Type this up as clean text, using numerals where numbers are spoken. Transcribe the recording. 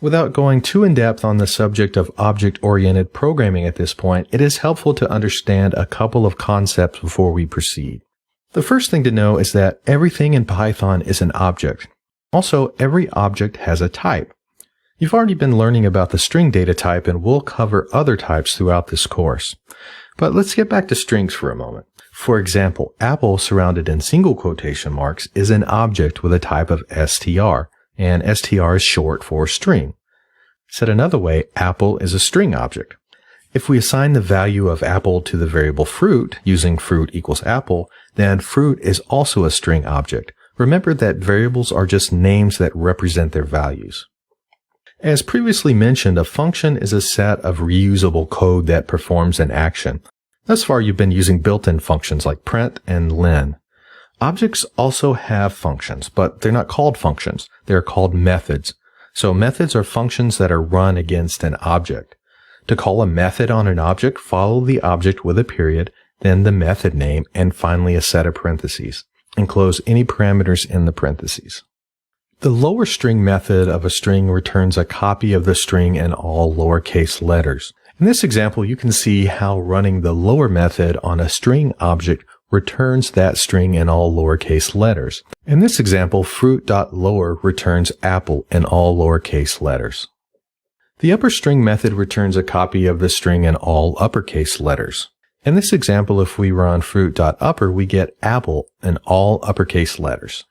Without going too in-depth on the subject of object-oriented programming at this point, it is helpful to understand a couple of concepts before we proceed. The first thing to know is that everything in Python is an object. Also, every object has a type. You've already been learning about the string data type, and we'll cover other types throughout this course. But let's get back to strings for a moment. For example, apple surrounded in single quotation marks is an object with a type of str, and str is short for string. Said another way, apple is a string object. If we assign the value of apple to the variable fruit using fruit equals apple, then fruit is also a string object. Remember that variables are just names that represent their values. As previously mentioned, a function is a set of reusable code that performs an action. Thus far, you've been using built-in functions like print and len. Objects also have functions, but they're not called functions. They're called methods. So methods are functions that are run against an object. To call a method on an object, follow the object with a period, then the method name, and finally a set of parentheses. Enclose any parameters in the parentheses. The lower string method of a string returns a copy of the string in all lowercase letters. In this example, you can see how running the lower method on a string object returns that string in all lowercase letters. In this example, fruit.lower returns apple in all lowercase letters. The upper string method returns a copy of the string in all uppercase letters. In this example, if we run fruit.upper, we get apple in all uppercase letters.